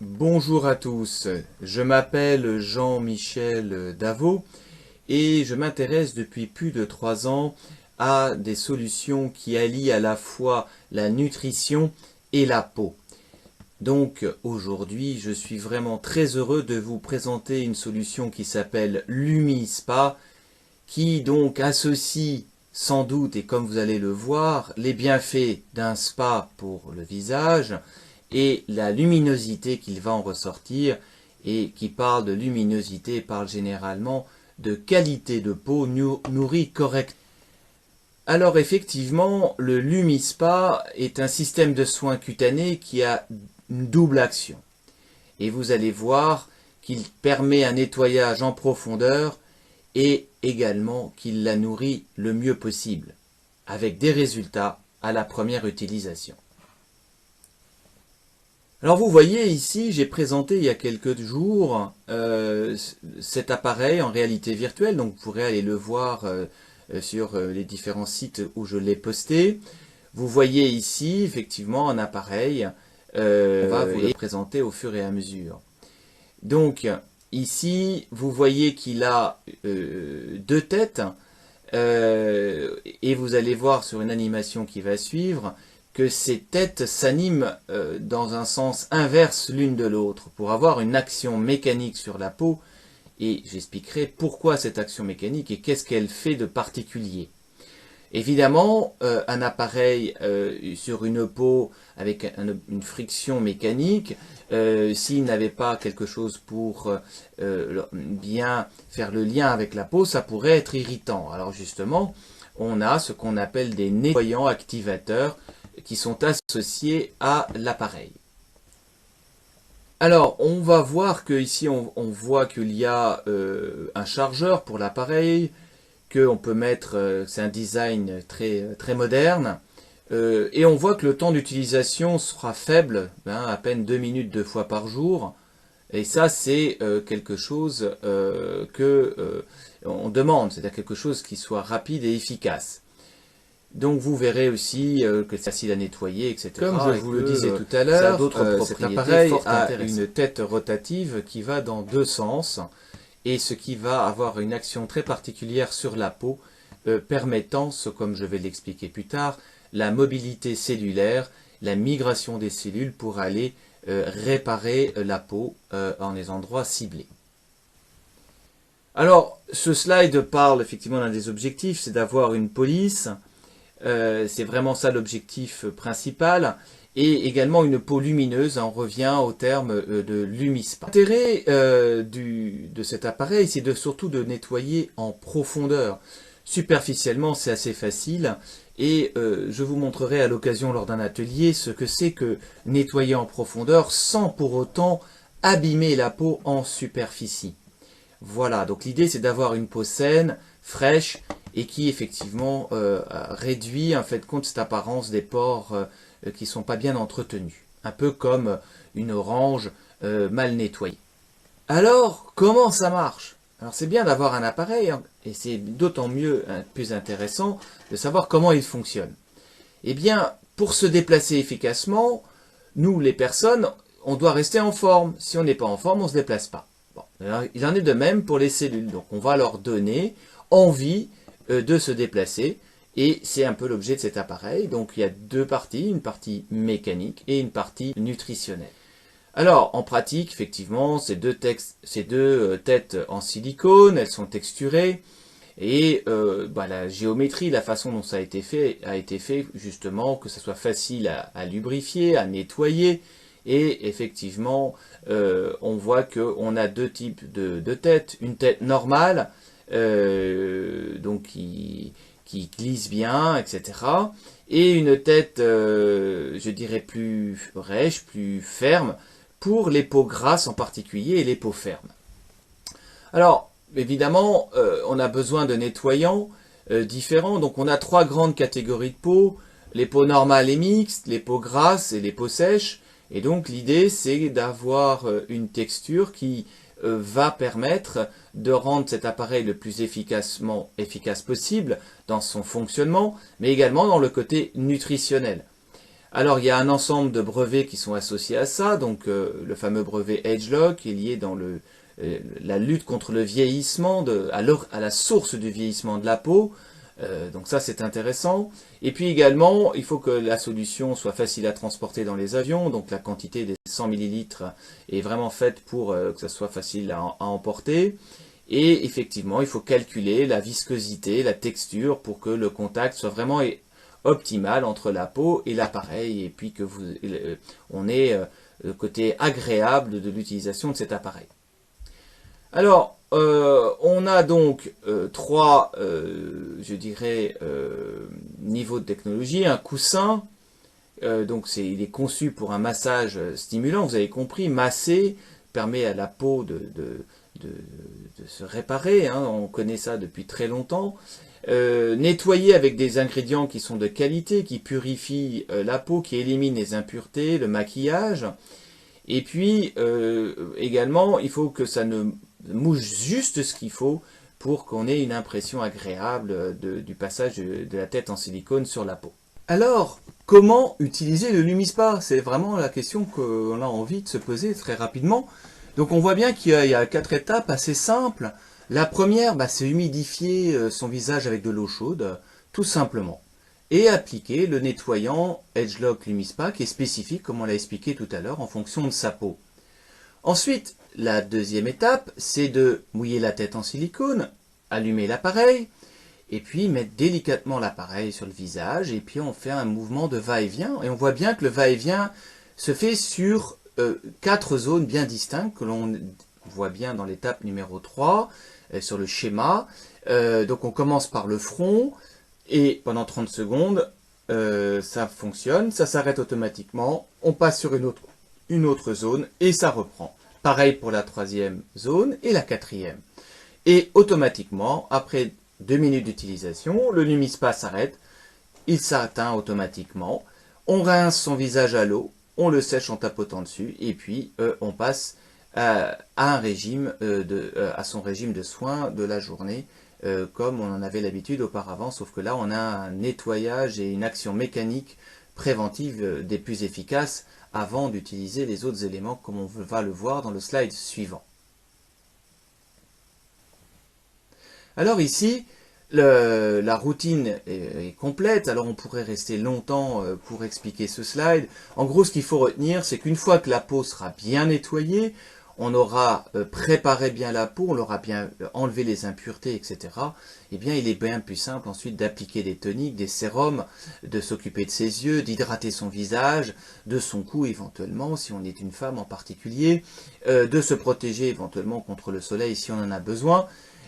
Bonjour à tous, je m'appelle Jean-Michel Davot et je m'intéresse depuis plus de 3 ans à des solutions qui allient à la fois la nutrition et la peau. Donc aujourd'hui, je suis vraiment très heureux de vous présenter une solution qui s'appelle LumiSpa, qui donc associe sans doute, et comme vous allez le voir, les bienfaits d'un spa pour le visage et la luminosité qu'il va en ressortir. Et qui parle de luminosité parle généralement de qualité de peau nourrie correctement. Alors effectivement, le LumiSpa est un système de soins cutanés qui a une double action. Et vous allez voir qu'il permet un nettoyage en profondeur et également qu'il la nourrit le mieux possible, avec des résultats à la première utilisation. Alors vous voyez ici, j'ai présenté il y a quelques jours cet appareil en réalité virtuelle, donc vous pourrez aller le voir sur les différents sites où je l'ai posté. Vous voyez ici effectivement un appareil, on va vous le présenter au fur et à mesure. Donc ici, vous voyez qu'il a 2 têtes et vous allez voir sur une animation qui va suivre que ces têtes s'animent dans un sens inverse l'une de l'autre pour avoir une action mécanique sur la peau, et j'expliquerai pourquoi cette action mécanique et qu'est-ce qu'elle fait de particulier. Évidemment, un appareil sur une peau avec une friction mécanique, s'il n'avait pas quelque chose pour bien faire le lien avec la peau, ça pourrait être irritant. Alors justement, on a ce qu'on appelle des nettoyants activateurs qui sont associés à l'appareil. Alors, on va voir que ici, on voit qu'il y a un chargeur pour l'appareil, qu'on peut mettre, c'est un design très moderne, et on voit que le temps d'utilisation sera faible, à peine 2 minutes 2 fois par jour, et ça c'est quelque chose on demande, c'est-à-dire quelque chose qui soit rapide et efficace. Donc vous verrez aussi que c'est facile à nettoyer, etc. Comme je vous le disais tout à l'heure, cet appareil a une tête rotative qui va dans 2 sens, et ce qui va avoir une action très particulière sur la peau, permettant, comme je vais l'expliquer plus tard, la mobilité cellulaire, la migration des cellules pour aller réparer la peau en les endroits ciblés. Alors, ce slide parle effectivement d'un des objectifs, c'est d'avoir une police. C'est vraiment ça l'objectif principal, et également une peau lumineuse. On revient au terme de LumiSpa. L'intérêt de cet appareil, c'est surtout de nettoyer en profondeur. Superficiellement, c'est assez facile, et je vous montrerai à l'occasion lors d'un atelier ce que c'est que nettoyer en profondeur sans pour autant abîmer la peau en superficie. Voilà, donc l'idée c'est d'avoir une peau saine, fraîche, et qui effectivement réduit en fait compte cette apparence des pores qui ne sont pas bien entretenus. Un peu comme une orange mal nettoyée. Alors, comment ça marche? Alors c'est bien d'avoir un appareil, hein, et c'est d'autant mieux, plus intéressant, de savoir comment il fonctionne. Eh bien, pour se déplacer efficacement, nous les personnes, on doit rester en forme. Si on n'est pas en forme, on ne se déplace pas. Bon, alors, il en est de même pour les cellules. Donc on va leur donner envie de se déplacer, et c'est un peu l'objet de cet appareil. Donc il y a 2 parties, une partie mécanique et une partie nutritionnelle. Alors en pratique, effectivement, ces deux têtes en silicone, elles sont texturées, et la géométrie, la façon dont ça a été fait justement que ça soit facile à lubrifier, à nettoyer. Et effectivement, on voit qu'on a 2 types de têtes. Une tête normale, donc qui glisse bien, etc. Et une tête, je dirais, plus rêche, plus ferme, pour les peaux grasses en particulier, et les peaux fermes. Alors, évidemment, on a besoin de nettoyants différents. Donc on a 3 grandes catégories de peau: les peaux normales et mixtes, les peaux grasses et les peaux sèches. Et donc l'idée c'est d'avoir une texture qui va permettre de rendre cet appareil le plus efficace possible dans son fonctionnement, mais également dans le côté nutritionnel. Alors il y a un ensemble de brevets qui sont associés à ça, donc le fameux brevet Edgelock est lié dans la lutte contre le vieillissement, à la source du vieillissement de la peau. Donc ça c'est intéressant. Et puis également, il faut que la solution soit facile à transporter dans les avions, donc la quantité des 100 millilitres est vraiment faite pour que ça soit facile à emporter. Et effectivement, il faut calculer la viscosité, la texture pour que le contact soit vraiment optimal entre la peau et l'appareil, et puis que on ait le côté agréable de l'utilisation de cet appareil. Alors, on a donc trois, je dirais, niveaux de technologie. Un coussin, donc il est conçu pour un massage stimulant, vous avez compris, masser permet à la peau de se réparer, hein, on connaît ça depuis très longtemps. Nettoyer avec des ingrédients qui sont de qualité, qui purifient la peau, qui éliminent les impuretés, le maquillage. Et puis également, il faut que ça ne mouche juste ce qu'il faut pour qu'on ait une impression agréable du passage de la tête en silicone sur la peau. Alors, comment utiliser le Lumispa? C'est vraiment la question qu'on a envie de se poser très rapidement. Donc on voit bien qu'il y a 4 étapes assez simples. La première, c'est humidifier son visage avec de l'eau chaude, tout simplement. Et appliquer le nettoyant Edgelock Lumispa qui est spécifique, comme on l'a expliqué tout à l'heure, en fonction de sa peau. Ensuite, la deuxième étape, c'est de mouiller la tête en silicone, allumer l'appareil, et puis mettre délicatement l'appareil sur le visage, et puis on fait un mouvement de va-et-vient, et on voit bien que le va-et-vient se fait sur 4 zones bien distinctes, que l'on voit bien dans l'étape numéro 3, sur le schéma. Donc on commence par le front, et pendant 30 secondes, ça fonctionne, ça s'arrête automatiquement, on passe sur une autre zone, et ça reprend. Pareil pour la troisième zone et la quatrième. Et automatiquement, après 2 minutes d'utilisation, le Lumispa s'arrête, il s'éteint automatiquement, on rince son visage à l'eau, on le sèche en tapotant dessus, et puis on passe à son régime de soins de la journée, comme on en avait l'habitude auparavant, sauf que là on a un nettoyage et une action mécanique préventive des plus efficaces avant d'utiliser les autres éléments comme on va le voir dans le slide suivant. Alors ici, la routine est complète, alors on pourrait rester longtemps pour expliquer ce slide. En gros, ce qu'il faut retenir, c'est qu'une fois que la peau sera bien nettoyée, on aura préparé bien la peau, on aura bien enlevé les impuretés, etc. Eh bien, il est bien plus simple ensuite d'appliquer des toniques, des sérums, de s'occuper de ses yeux, d'hydrater son visage, de son cou éventuellement, si on est une femme en particulier, de se protéger éventuellement contre le soleil si on en a besoin.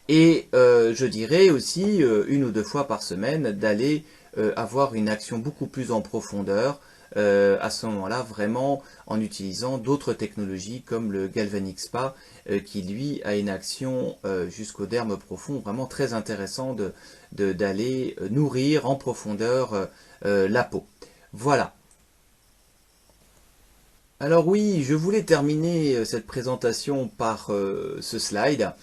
Et je dirais aussi, 1 ou 2 fois par semaine, d'aller avoir une action beaucoup plus en profondeur, à ce moment-là, vraiment en utilisant d'autres technologies comme le Galvanic Spa, qui lui a une action jusqu'au derme profond, vraiment très intéressant d'aller nourrir en profondeur la peau. Voilà. Alors oui, je voulais terminer cette présentation par ce slide,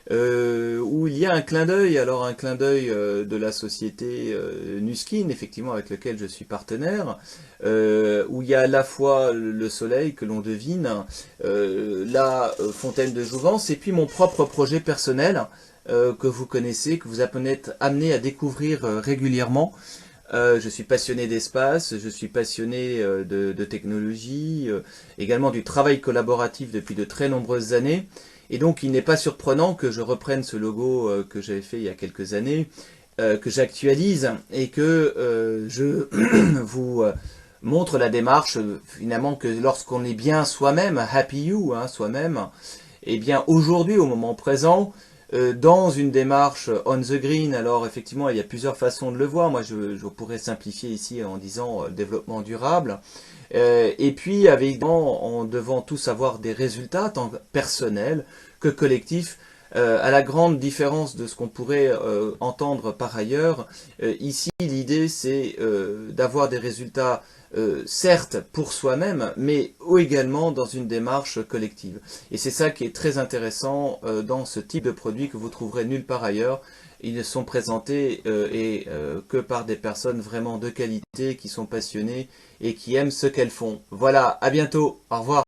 où il y a un clin d'œil, alors un clin d'œil de la société Nuskin, effectivement avec lequel je suis partenaire, où il y a à la fois le soleil que l'on devine, la fontaine de jouvence, et puis mon propre projet personnel que vous connaissez, que vous êtes amené à découvrir régulièrement. Je suis passionné d'espace, je suis passionné de technologie, également du travail collaboratif depuis de très nombreuses années. Et donc il n'est pas surprenant que je reprenne ce logo que j'avais fait il y a quelques années, que j'actualise et que je vous montre la démarche finalement que lorsqu'on est bien soi-même, happy you, hein, soi-même, et bien aujourd'hui au moment présent, dans une démarche on the green, alors effectivement il y a plusieurs façons de le voir, moi je pourrais simplifier ici en disant développement durable, et puis évidemment en devant tous avoir des résultats tant personnels que collectifs À la grande différence de ce qu'on pourrait entendre par ailleurs, ici l'idée c'est d'avoir des résultats certes pour soi-même, mais également dans une démarche collective. Et c'est ça qui est très intéressant dans ce type de produit que vous trouverez nulle part ailleurs. Ils ne sont présentés que par des personnes vraiment de qualité, qui sont passionnées et qui aiment ce qu'elles font. Voilà, à bientôt, au revoir.